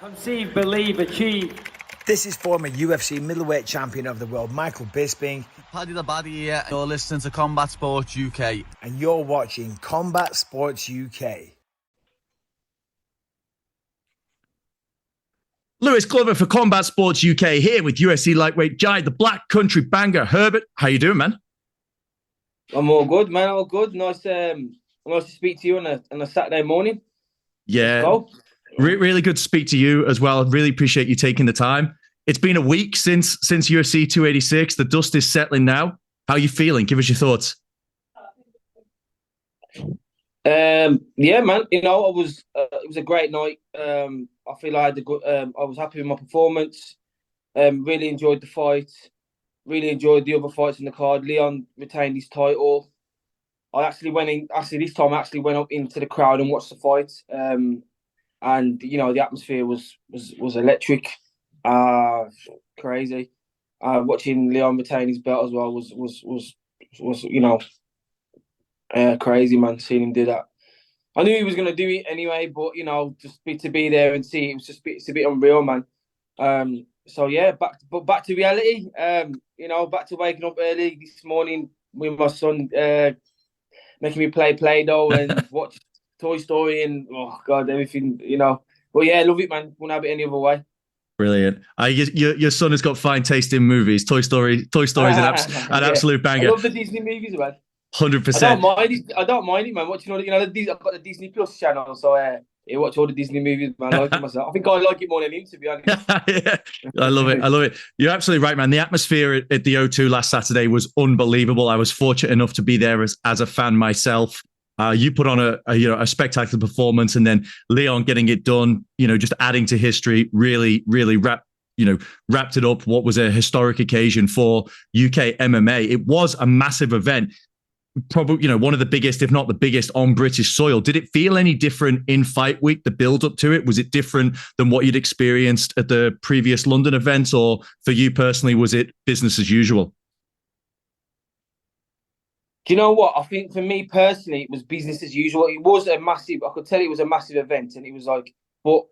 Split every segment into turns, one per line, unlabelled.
Conceive, believe, achieve.
This is former UFC middleweight champion of the world, Michael Bisping.
Paddy the Baddy here. You're listening to Combat Sports UK.
And you're watching Combat Sports UK.
Lewis Glover for Combat Sports UK here with UFC lightweight giant, the Black Country Banger, Herbert. How you doing, man?
I'm all good, man. All good. Nice to speak to you on a Saturday morning.
Yeah. Really good to speak to you as well. Really appreciate you taking the time. It's been a week since UFC 286. The dust is settling now. How are you feeling? Give us your thoughts.
Yeah, man. It was a great night. I feel I had a good. I was happy with my performance. Really enjoyed the fight. Really enjoyed the other fights in the card. Leon retained his title. I actually went in. This time I actually went up into the crowd and watched the fight. And the atmosphere was electric, crazy. Watching Leon retain his belt as well was crazy, man. Seeing him do that, I knew he was gonna do it anyway, but just to be there and see it was it's a bit unreal, man. So yeah, back to reality. Back to waking up early this morning with my son, making me play Play-Doh and watch Toy Story and oh god, everything, But yeah, love it, man. Wouldn't have it any other way.
Brilliant. Your son has got fine taste in movies. Toy Story is an absolute banger.
I love the Disney movies, man.
100%.
I don't mind it, man. Watching all I've got the Disney Plus channel, so I watch all the Disney movies, man. I like it myself. I think I like it more than him, to be honest.
Yeah, I love it. You're absolutely right, man. The atmosphere at the O2 last Saturday was unbelievable. I was fortunate enough to be there as a fan myself. You put on a spectacular performance, and then Leon getting it done, just adding to history, really wrapped it up. What was a historic occasion for UK MMA. It was a massive event, probably, one of the biggest, if not the biggest, on British soil. Did it feel any different in fight week, the build up to it? Was it different than what you'd experienced at the previous London events, or for you personally, was it business as usual?
Do you know what? I think for me personally, it was business as usual. It was I could tell it was a massive event, and it was like, but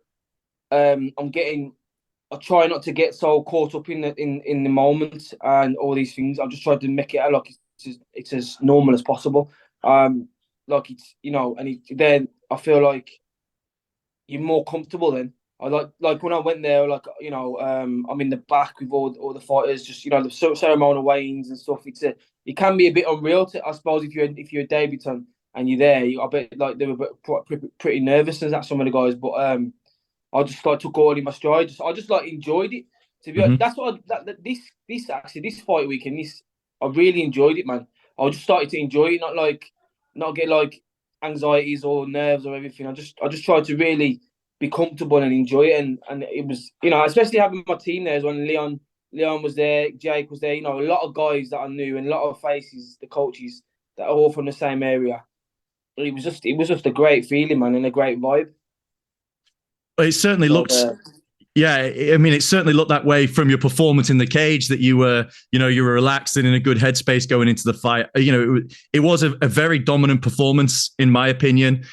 I try not to get so caught up in the moment and all these things. I just tried to make it out like it's as normal as possible. Then I feel like you're more comfortable then. I like when I went there, I'm in the back with all the fighters, just the ceremonial weigh-ins and stuff. It can be a bit unreal, I suppose, if you're a debutant and you're there. I bet they were pretty nervous as some of the guys, but I just took all in my stride. I just enjoyed it. To be honest, that's what this fight weekend. I really enjoyed it, man. I just started to enjoy it, not get anxieties or nerves or everything. I just tried to really be comfortable and enjoy it, and it was especially having my team there as well. Leon was there, Jake was there, a lot of guys that I knew and a lot of faces, the coaches that are all from the same area. It was just a great feeling, man, and a great vibe.
It certainly looks. Yeah, I mean, it certainly looked that way from your performance in the cage, that you were relaxed and in a good headspace going into the fight. It was a very dominant performance, in my opinion.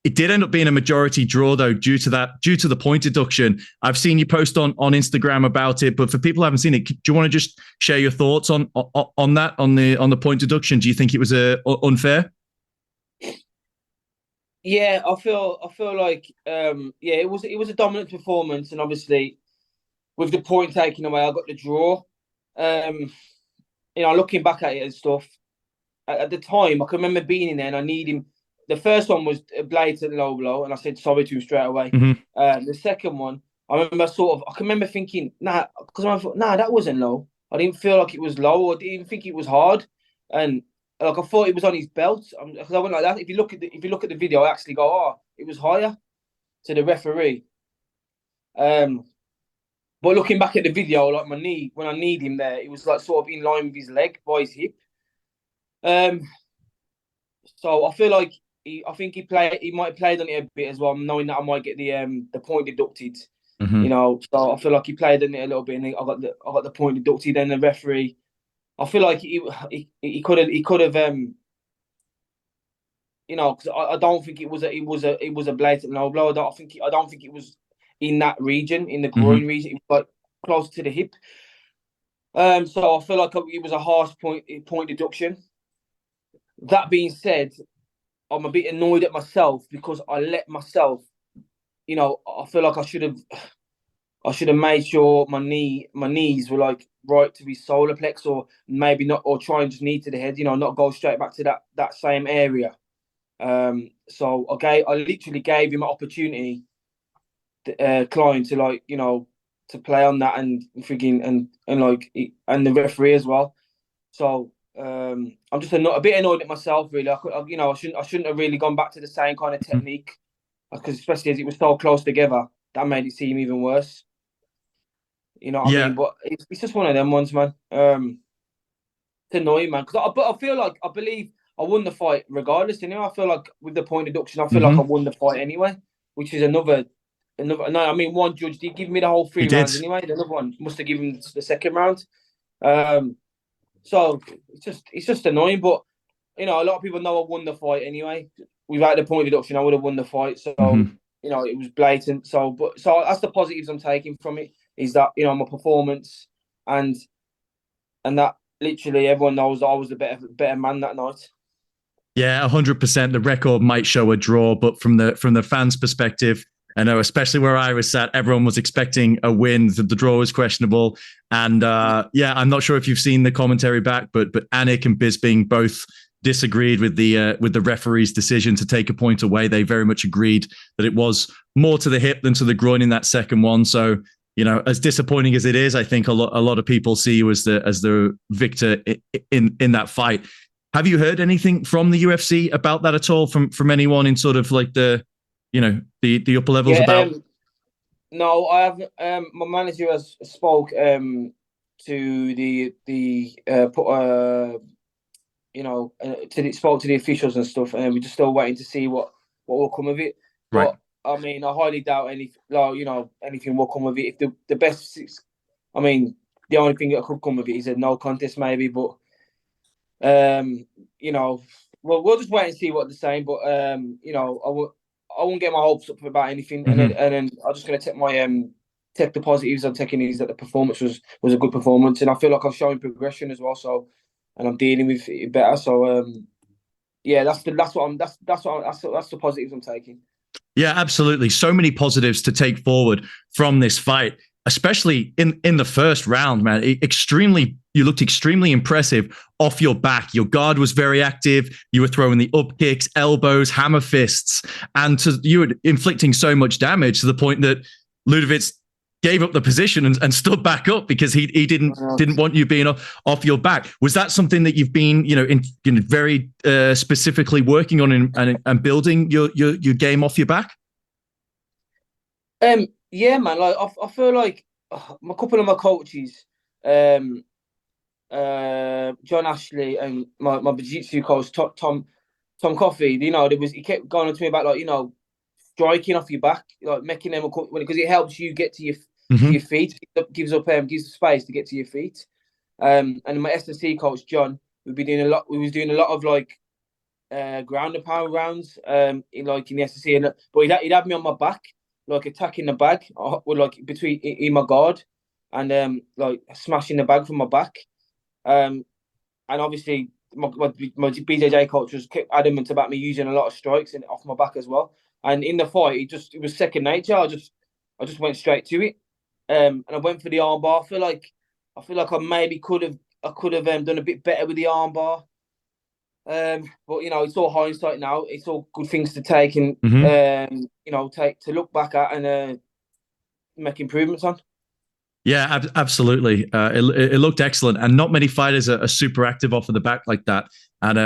It did end up being a majority draw, though, due to the point deduction. I've seen you post on Instagram about it, but for people who haven't seen it, do you want to just share your thoughts on that, on the point deduction? Do you think it was unfair?
Yeah, I feel like it was a dominant performance, and obviously with the point taken away, I got the draw. Looking back at it and stuff, at the time I can remember being in there and I need him. The first one was a blatant low blow, and I said sorry to him straight away. Mm-hmm. The second one, I can remember thinking, nah, because I thought, nah, that wasn't low. I didn't feel like it was low. I didn't think it was hard, and I thought it was on his belt. Because I went like that. If you look at the video, I actually go, oh, it was higher to the referee. But looking back at the video, like my knee, when I kneed him there, it was sort of in line with his leg by his hip. So I feel like he might have played on it a bit as well, knowing that I might get the point deducted. Mm-hmm. So I feel like he played on it a little bit, and I got the point deducted. And the referee, I feel like he could have because I don't think it was a blatant low blow. I don't think it was in that region, in the groin region, like close to the hip. So I feel like it was a harsh point deduction. That being said, I'm a bit annoyed at myself because I let myself, I feel like I should have made sure my knees were like right to his solar plex, or maybe not, or try and just knee to the head, not go straight back to that same area. So I literally gave him an opportunity, client, to to play on that, and freaking and the referee as well. So I'm just a bit annoyed at myself, really. I shouldn't have really gone back to the same kind of technique, because especially as it was so close together, that made it seem even worse. You know what I mean? But it's just one of them ones, man. It's annoying, man. But I feel like, I believe I won the fight regardless. I feel like with the point deduction, I feel like I won the fight anyway, which is another. No, I mean, one judge did give me the whole 3 rounds anyway. The other one must have given the second round. So it's just annoying. But a lot of people know I won the fight anyway. Without the point deduction, I would have won the fight. So it was blatant. So that's the positives I'm taking from it, is that my performance, and that literally everyone knows I was the better man that night.
Yeah, 100%. The record might show a draw, but from the fans' perspective, I know, especially where I was sat, everyone was expecting a win. The draw was questionable, and I'm not sure if you've seen the commentary back, but Anik and Bisping both disagreed with the referee's decision to take a point away. They very much agreed that it was more to the hip than to the groin in that second one. So, as disappointing as it is, I think a lot of people see you as the victor in that fight. Have you heard anything from the UFC about that at all? From anyone in sort of like the upper levels about?
No, I haven't. My manager has spoke to spoke to the officials and stuff, and we're just still waiting to see what will come of it.
Right.
But I mean, I highly doubt anything will come of it. If the best six, I mean, the only thing that could come of it is a no contest, maybe. But we'll just wait and see what they're saying. But I won't get my hopes up about anything, and then I'm just gonna take the positives I'm taking, is that the performance was a good performance, and I feel like I'm showing progression as well. So, and I'm dealing with it better. So that's the positives I'm taking.
Yeah, absolutely. So many positives to take forward from this fight, especially in the first round, man. You looked extremely impressive off your back. Your guard was very active. You were throwing the up kicks, elbows, hammer fists, and you were inflicting so much damage to the point that Ludovic gave up the position and stood back up because he didn't want you being off your back. Was that something that you've been very specifically working on and building your game off your back?
Yeah, man. Like I feel like a couple of my coaches, John Ashley and my jiu-jitsu coach Tom Coffey, he kept going on to me about striking off your back, like making them because it helps you get to your feet. It gives space to get to your feet. And my S&C coach John, we was doing a lot of ground and pound rounds in the S&C, but he'd have me on my back, attacking the bag with between in my guard, and smashing the bag from my back. And obviously my BJJ coach was adamant about me using a lot of strikes and off my back as well. And in the fight, it was second nature. I just went straight to it, and I went for the armbar. I feel like I maybe could have done a bit better with the armbar. But it's all hindsight now. It's all good things to take and take to look back at and make improvements on.
Yeah, absolutely. It looked excellent, and not many fighters are super active off of the back like that. And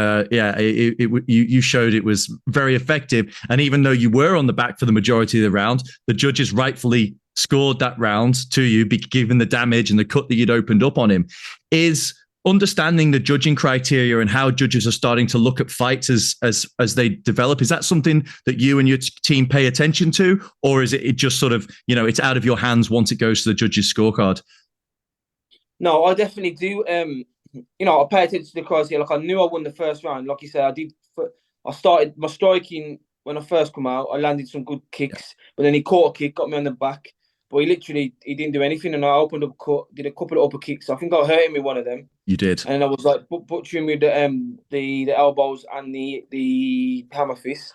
you showed it was very effective. And even though you were on the back for the majority of the round, the judges rightfully scored that round to you, given the damage and the cut that you'd opened up on him. Is understanding the judging criteria and how judges are starting to look at fights as they develop, is that something that you and your team pay attention to, or is it just sort of it's out of your hands once it goes to the judges' scorecard?
No, I definitely do. I pay attention to the criteria. I knew I won the first round. Like you said, I started my striking when I first come out, I landed some good kicks, but then he caught a kick, got me on the back. But he didn't do anything, and I opened up, did a couple of upper kicks. I think I hurt him with one of them.
You did,
and I was like butchering with the elbows and the hammer fist.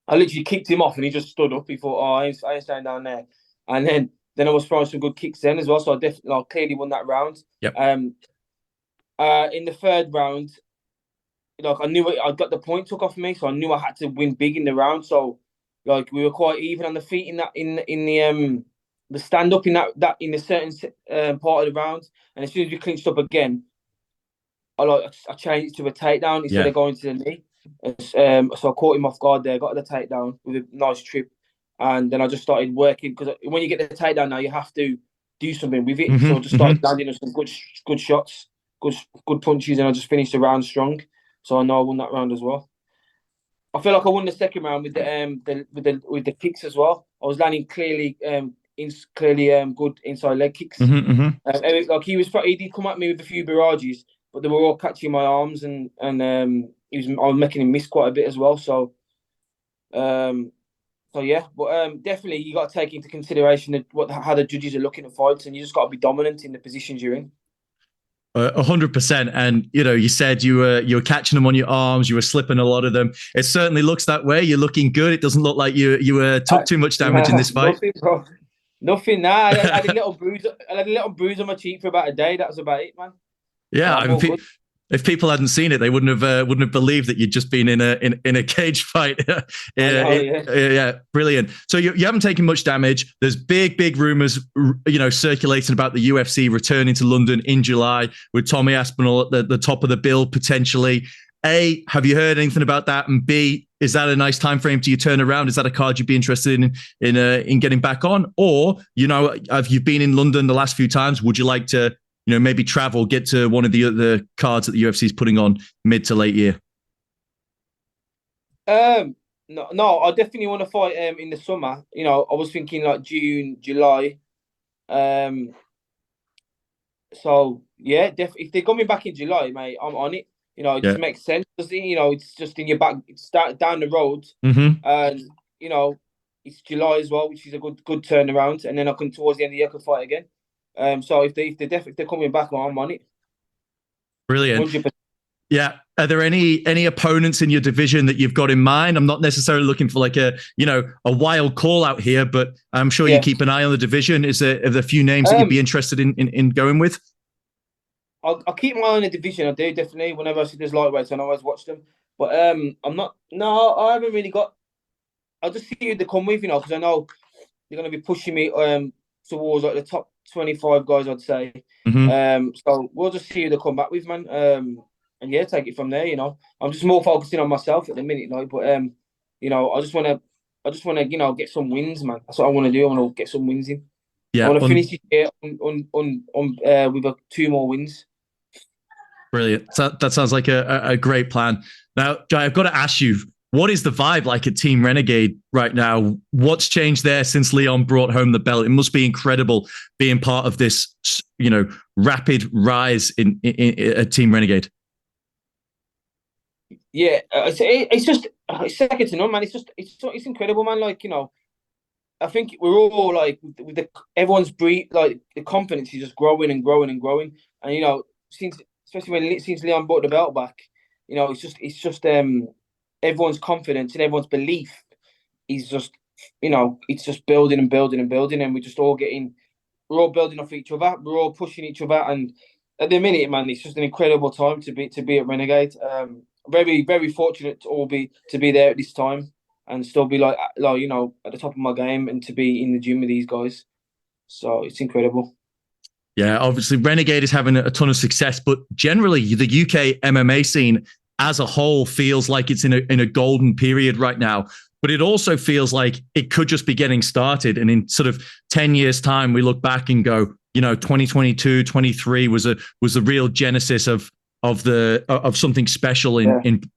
I literally kicked him off, and he just stood up. He thought, "Oh, I ain't staying down there." And then I was throwing some good kicks then as well. So I definitely clearly won that round.
Yep.
In the third round, like I knew I got the point took off me, so I knew I had to win big in the round. So like we were quite even on the feet in that in the stand up in that in a certain part of the round. And as soon as we clinched up again, I changed it to a takedown instead of going to the knee. So I caught him off guard there, got the takedown with a nice trip, and then I just started working, because when you get the takedown now, you have to do something with it. So I just started landing some good shots, good punches, and I just finished the round strong. So I know I won that round as well. I feel like I won the second round with the kicks as well. I was landing clearly good inside leg kicks. Like he did come at me with a few barrages, but they were all catching my arms, and I was making him miss quite a bit as well. So yeah, but definitely you got to take into consideration how the judges are looking at fights, and you just got to be dominant in the positions you're in.
100%. And you said you were catching them on your arms, you were slipping a lot of them. It certainly looks that way. You're looking good. It doesn't look like you took too much damage in this fight.
Nothing, bro. Nothing. Nah, I had a little bruise. I had a little bruise on my cheek for about a day. That was about it, man.
Yeah, I mean, if people hadn't seen it, they wouldn't have believed that you'd just been in a cage fight. Yeah, brilliant. So you haven't taken much damage. There's big rumors, circulating about the UFC returning to London in July with Tommy Aspinall at the top of the bill potentially. A, have you heard anything about that? And B, is that a nice time frame to you turn around? Is that a card you'd be interested in getting back on? Or have you been in London the last few times? Would you like to maybe travel, get to one of the other cards that the UFC is putting on mid to late year?
No, I definitely want to fight in the summer. I was thinking like June, July. So yeah, if they got me back in July, mate, I'm on it. It just makes sense. It's just in your back. It's down the road, and it's July as well, which is a good turnaround. And then towards the end of the year I can fight again. So if they're coming back, I'm on it.
Brilliant.
100%.
Yeah. Are there any opponents in your division that you've got in mind? I'm not necessarily looking for like a wild call out here, but I'm sure you keep an eye on the division. Are there a few names that you'd be interested in going with?
I'll keep my eye on the division. I do, definitely. Whenever I see there's lightweights, I always watch them. But I'm not. No, I haven't really got. I'll just see who they come with, because I know they're going to be pushing me towards like the top 25 guys, I'd say. So we'll just see who they come back with, man. And yeah, take it from there. I'm just more focusing on myself at the minute, but I just want to get some wins, man. That's what I want to do. I want to get some wins in. I want to finish this year with 2 more wins.
Brilliant. That sounds like a great plan. Now, Jai, I've got to ask you, what is the vibe like at Team Renegade right now? What's changed there since Leon brought home the belt? It must be incredible being part of this, rapid rise in Team Renegade.
Yeah, it's second to none, man. It's incredible, man. Like, I think we're all like everyone's the confidence is just growing and growing and growing. And especially since Leon brought the belt back, it's just everyone's confidence and everyone's belief is just it's just building and building and building, and we're all building off each other. We're all pushing each other, and at the minute, man, it's just an incredible time to be at Renegade. Very, very fortunate to be there at this time and still be like at the top of my game and to be in the gym with these guys. So it's incredible.
Yeah, obviously Renegade is having a ton of success, but generally the UK MMA scene as a whole feels like it's in a golden period right now. But it also feels like it could just be getting started. And in sort of 10 years' time, we look back and go, 2022, 23 was a real genesis of something special in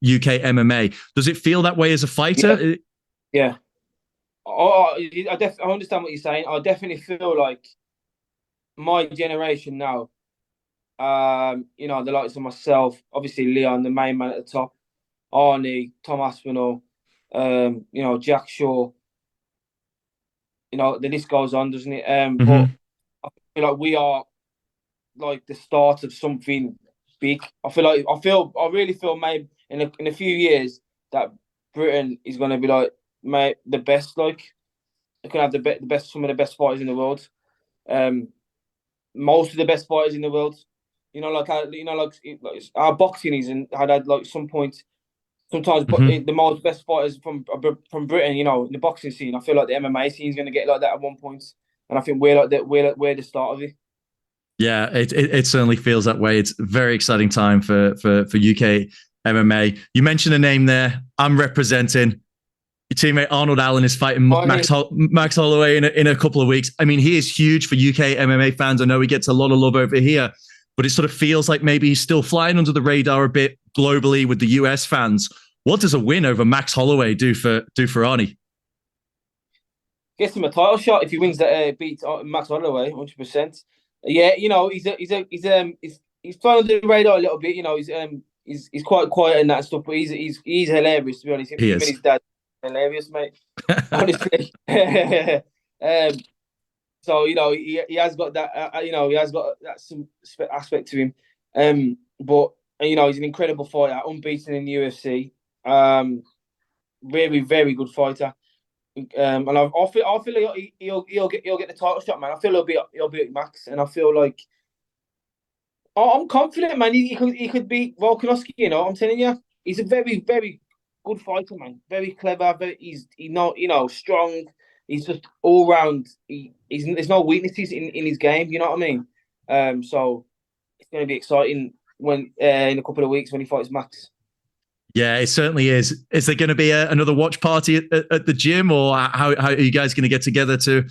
UK MMA. Does it feel that way as a fighter?
Yeah. I understand what you're saying. I definitely feel like my generation now, the likes of myself, obviously Leon, the main man at the top, Arnie, Tom Aspinall, Jack Shaw. The list goes on, doesn't it? But
Mm-hmm.
I feel like we are like the start of something big. I really feel maybe in a few years that Britain is going to be like the best. Like they can have the best, some of the best fighters in the world. Most of the best fighters in the world. Like our boxing is and had like some point. Sometimes, but
Mm-hmm.
the most best fighters from Britain, in the boxing scene. I feel like the MMA scene is going to get like that at one point, and I think we're the start of it.
Yeah, it certainly feels that way. It's a very exciting time for UK MMA. You mentioned a name there. I'm representing. Your teammate Arnold Allen is fighting Max Holloway in a couple of weeks. I mean, he is huge for UK MMA fans. I know he gets a lot of love over here, but it sort of feels like maybe he's still flying under the radar a bit globally with the US fans. What does a win over Max Holloway do for Arnie?
Gets him a title shot if he wins that beats Max Holloway 100%. Yeah, he's flying under the radar a little bit. He's quite quiet and that stuff, but he's hilarious, to be honest. Him and his dad, hilarious, mate. Honestly. So he has got that. He has got that some aspect to him. But he's an incredible fighter, unbeaten in the UFC. Very, very good fighter. And I feel like he'll get the title shot, man. I feel he'll beat Max, and I feel like I'm confident, man. He could beat Volkanovski. I'm telling you, he's a very, very good fighter, man. Very clever. He's strong. He's just all round. There's no weaknesses in his game. You know what I mean? So it's going to be exciting when in a couple of weeks when he fights Max.
Yeah, it certainly is. Is there going to be another watch party at the gym, or how are you guys going to get together to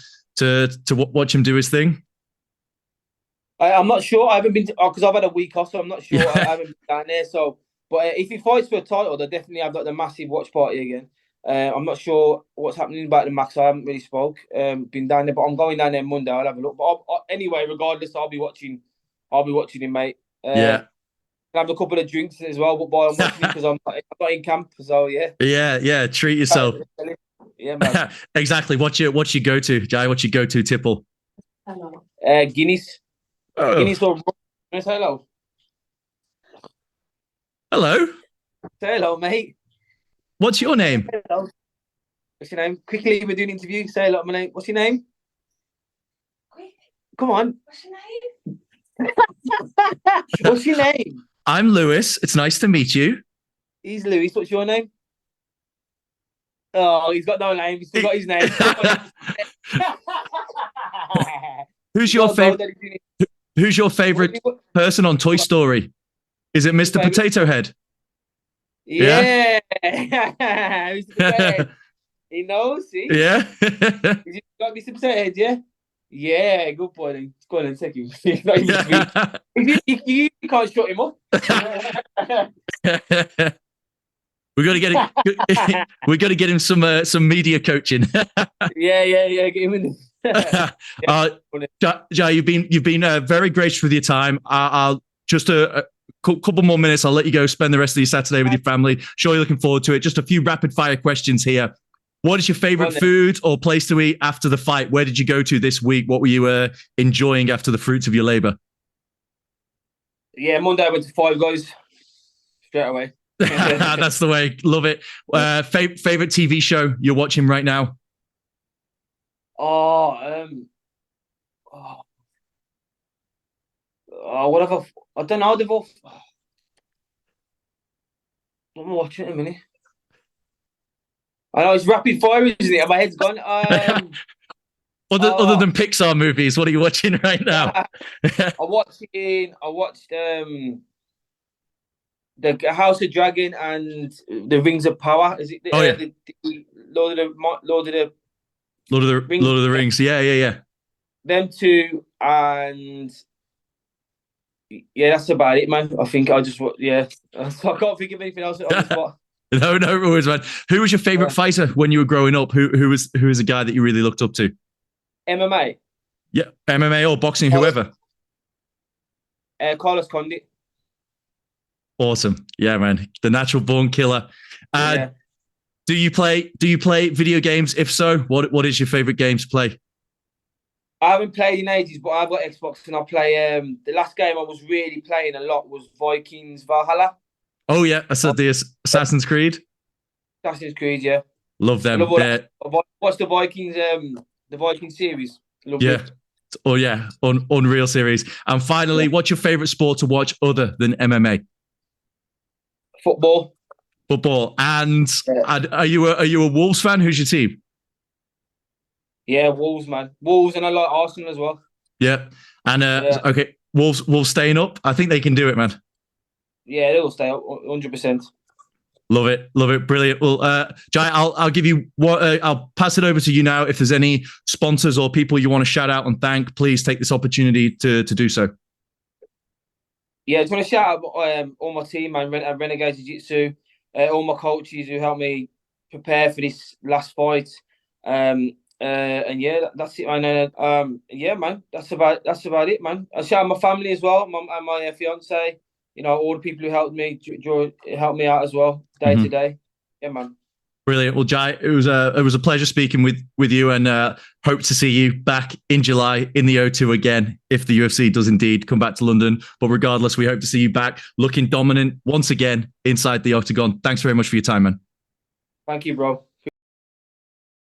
watch him do his thing?
I'm not sure. I haven't been because I've had a week off, so I'm not sure. I haven't been down there. So, but if he fights for a title, they'll definitely have like the massive watch party again. I'm not sure what's happening about the Max. I haven't really spoke. Been down there, but I'm going down there Monday. I'll have a look. But anyway, regardless, I'll be watching. I'll be watching him, mate.
Yeah.
Have a couple of drinks as well, but boy, I'm watching because I'm not in camp. So yeah.
Yeah. Treat yourself.
Yeah, man.
Exactly. What's your go-to, Jai? What's your go-to tipple?
Guinness.
Oh.
Guinness or say hello.
Hello.
Say hello, mate.
What's your name?
Hello. What's your name? Quickly, we're doing an interview. Say hello, my name. What's your name? Quick. Come on. What's your name? What's your name?
I'm Lewis. It's nice to meet you.
He's Lewis. What's your name? Oh, he's got no name. He's still got his name.
Who's your favorite? Who's your favorite person on Toy Story? Is it Mr. Potato Head?
Yeah. Mr. Potato Head. He knows. See?
Yeah.
You got Mr. Potato Head, yeah? Yeah, good boy. Then. Go on and take him. You can't shut him up.
We got to get it. We got to get him some media coaching.
Yeah. Get him in.
Jai, you've been very gracious with your time. I'll just a couple more minutes. I'll let you go spend the rest of your Saturday with your family. Sure, you're looking forward to it. Just a few rapid fire questions here. What is your favorite food or place to eat after the fight? Where did you go to this week? What were you enjoying after the fruits of your labor?
Yeah, Monday I went to Five Guys straight away.
That's the way. Love it. Favorite TV show you're watching right now?
What have I don't know. They've all. I'm watching it a minute. I know it's rapid fire, isn't it? My head's gone.
Other than Pixar movies, what are you watching right now?
I watched the House of Dragon and the Rings of Power. Is it? The Lord of the
Rings. Yeah.
Them two, and yeah, that's about it, man. I think I just I can't think of anything else on the spot.
No worries, man. Who was your favorite fighter when you were growing up? Who was a guy that you really looked up to?
MMA.
Yeah, MMA or boxing, whoever.
Carlos Condit.
Awesome. Yeah, man. The natural born killer. Do you play video games? If so, what is your favorite games to play?
I haven't played in ages, but I've got Xbox and I play. The last game I was really playing a lot was Vikings Valhalla.
Oh yeah, I said the Assassin's Creed.
Assassin's Creed, yeah.
Love them.
What's the Vikings? The Viking series. Love
yeah.
it.
Oh yeah, unreal series. And finally, what's your favorite sport to watch other than MMA?
Football.
Football. And are you a Wolves fan? Who's your team?
Yeah, Wolves, man. Wolves, and I like Arsenal as well.
Yeah. And okay, Wolves staying up. I think they can do it, man.
Yeah, they will stay up 100%.
Love it, brilliant. Well, Jai, I'll give you what I'll pass it over to you now. If there's any sponsors or people you want to shout out and thank, please take this opportunity to do so.
Yeah, I just want to shout out all my team, man. Renegade Jiu-Jitsu, all my coaches who helped me prepare for this last fight. And yeah, that's it, man. Yeah, man, that's about it, man. I shout out my family as well, and my fiance. You know, all the people who helped me out as well, day to day. Yeah, man.
Brilliant. Well, Jai, it was a pleasure speaking with you, and hope to see you back in July in the O2 again if the UFC does indeed come back to London. But regardless, we hope to see you back looking dominant once again inside the octagon. Thanks very much for your time, man.
Thank you, bro.